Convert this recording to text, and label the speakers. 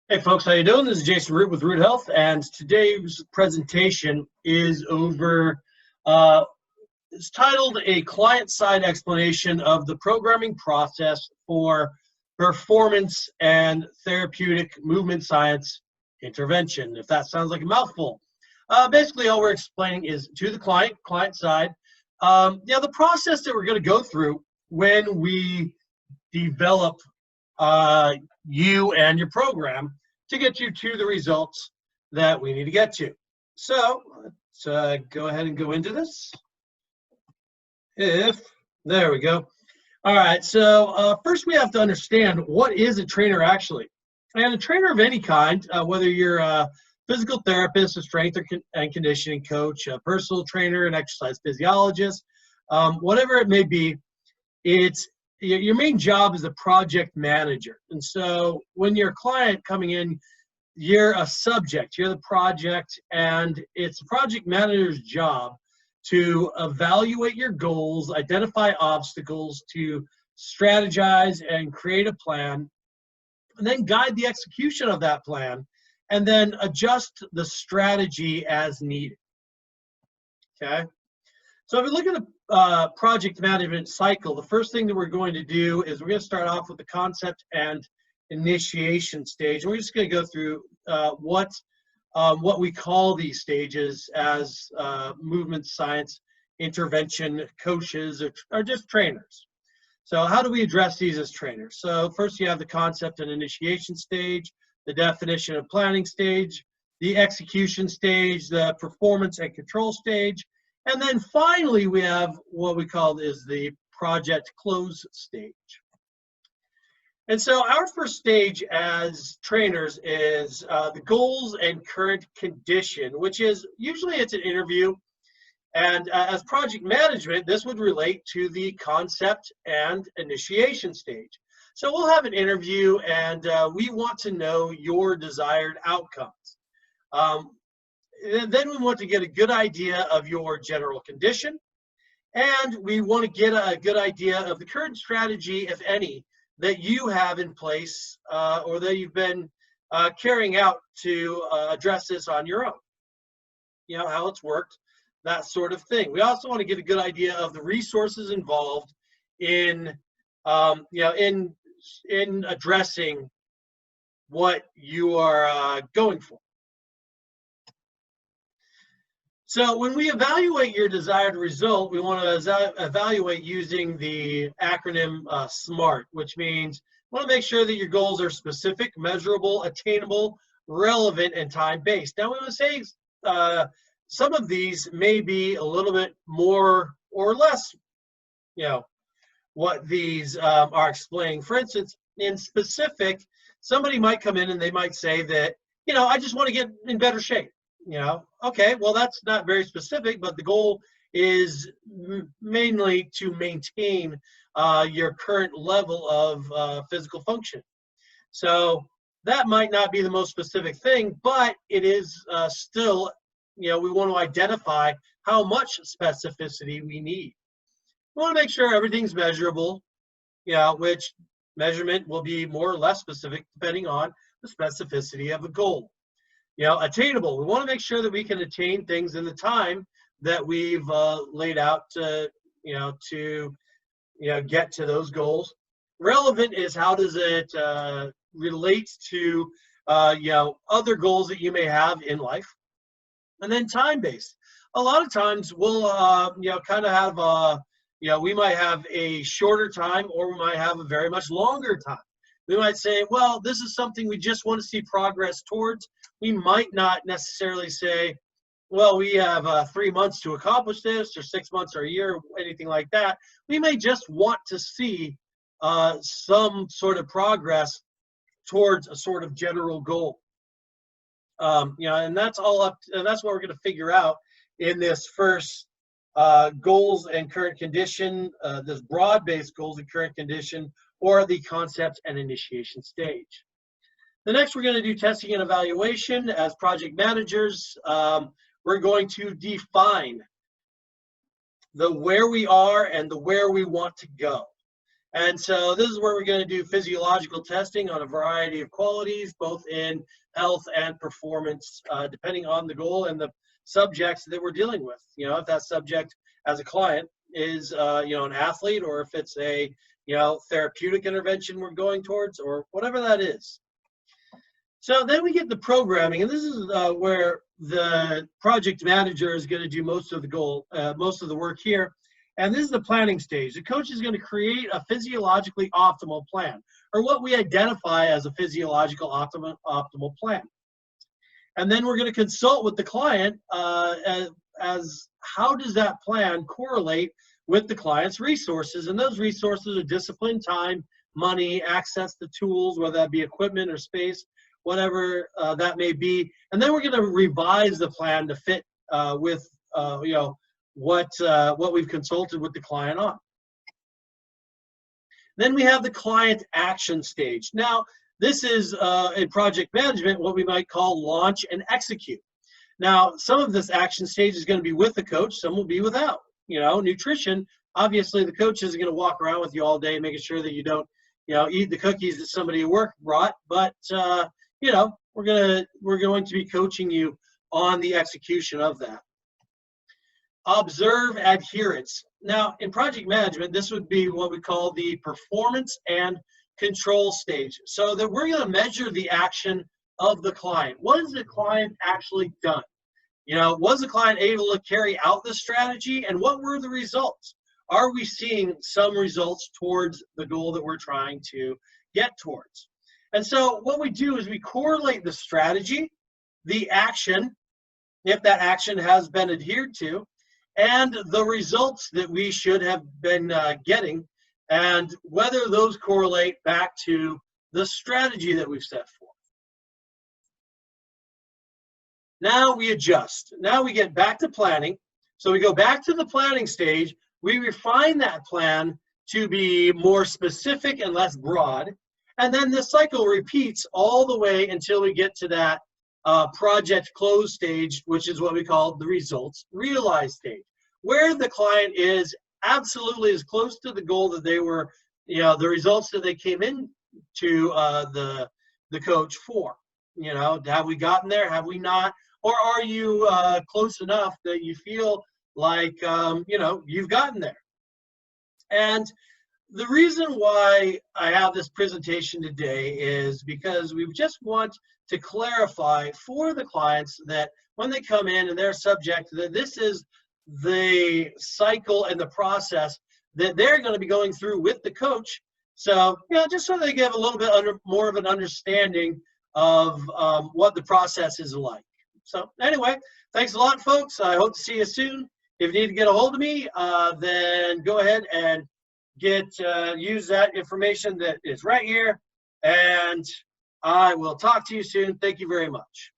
Speaker 1: Hey folks, how you doing? This is Jason Root with Root Health, and today's presentation is over. It's titled "A Client-Side Explanation of the Programming Process for Performance and Therapeutic Movement Science Intervention." If that sounds like a mouthful, basically all we're explaining is to the client side, the process that we're going to go through when we develop you and your program to get you to the results that we need to get to. So let's go ahead and go into this. There we go. All right, so first we have to understand, what is a trainer actually? And a trainer of any kind, whether you're a physical therapist, a strength and conditioning coach, a personal trainer, an exercise physiologist, whatever it may be, it's your main job is a project manager. And so when you're a client coming in, you're a subject, you're the project, and it's a project manager's job to evaluate your goals, identify obstacles, to strategize and create a plan, and then guide the execution of that plan, and then adjust the strategy as needed. Okay? So if we look at the project management cycle, the first thing that we're going to do is we're going to start off with the concept and initiation stage. We're just going to go through what we call these stages as movement science intervention coaches or just trainers. So how do we address these as trainers? So first you have the concept and initiation stage, the definition and planning stage, the execution stage, the performance and control stage, and then finally we have what we call is the project close stage. And so our first stage as trainers is the goals and current condition, which is usually it's an interview. And as project management, this would relate to the concept and initiation stage. So we'll have an interview, and we want to know your desired outcomes. Then we want to get a good idea of your general condition, and we want to get a good idea of the current strategy, if any, that you have in place or that you've been carrying out to address this on your own. You know, how it's worked, that sort of thing. We also want to get a good idea of the resources involved in in addressing what you are going for. So when we evaluate your desired result, we want to evaluate using the acronym SMART, which means we want to make sure that your goals are specific, measurable, attainable, relevant, and time-based. Now, we would say some of these may be a little bit more or less, what these are explaining. For instance, in specific, somebody might come in and they might say that, I just want to get in better shape. Okay, well, that's not very specific, but the goal is mainly to maintain your current level of physical function. So that might not be the most specific thing, but it is still, we want to identify how much specificity we need. We want to make sure everything's measurable, which measurement will be more or less specific depending on the specificity of a goal. Attainable. We want to make sure that we can attain things in the time that we've laid out to, get to those goals. Relevant is how does it relate to, other goals that you may have in life. And then time-based. A lot of times we'll, kind of have, we might have a shorter time, or we might have a very much longer time. We might say, well, this is something we just want to see progress towards. We might not necessarily say, well, we have 3 months to accomplish this, or 6 months or a year, or anything like that. We may just want to see some sort of progress towards a sort of general goal. And that's all up, and that's what we're going to figure out in this first goals and current condition, this broad-based goals and current condition, or the concept and initiation stage. The next, we're going to do testing and evaluation. As project managers, we're going to define the where we are and the where we want to go. And so this is where we're going to do physiological testing on a variety of qualities, both in health and performance, depending on the goal and the subjects that we're dealing with. You know, if that subject as a client is, you know, an athlete, or if it's a, you know, therapeutic intervention we're going towards, or whatever that is. So then we get the programming, and this is where the project manager is going to do most of the work here. And this is the planning stage. The coach is going to create a physiologically optimal plan, or what we identify as a physiological optimal plan. And then we're going to consult with the client as how does that plan correlate with the client's resources. And those resources are discipline, time, money, access to tools, whether that be equipment or space, whatever that may be. And then we're going to revise the plan to fit with you know, what we've consulted with the client on. Then we have the client action stage. Now, this is in project management what we might call launch and execute. Now, some of this action stage is going to be with the coach, some will be without. You know, nutrition, obviously the coach isn't going to walk around with you all day making sure that you don't, you know, eat the cookies that somebody at work brought, but you know, we're going to be coaching you on the execution of that. Observe adherence. Now, in project management, this would be what we call the performance and control stage. So that we're going to measure the action of the client. What has the client actually done? You know, was the client able to carry out the strategy, and what were the results? Are we seeing some results towards the goal that we're trying to get towards? And so what we do is we correlate the strategy, the action, if that action has been adhered to, and the results that we should have been getting, and whether those correlate back to the strategy that we've set forth. Now we adjust. Now we get back to planning. So we go back to the planning stage. We refine that plan to be more specific and less broad. And then the cycle repeats all the way until we get to that project close stage, which is what we call the results realized stage, where the client is absolutely as close to the goal that they were, you know, the results that they came in to the coach for. You know, have we gotten there? Have we not? Or are you close enough that you feel like, you know, you've gotten there? And the reason why I have this presentation today is because we just want to clarify for the clients that when they come in and they're subject, that this is the cycle and the process that they're going to be going through with the coach. So, you know, just so they get a little bit more of an understanding of what the process is like. So anyway, thanks a lot, folks. I hope to see you soon. If you need to get a hold of me, then go ahead and use that information that is right here, and I will talk to you soon. Thank you very much.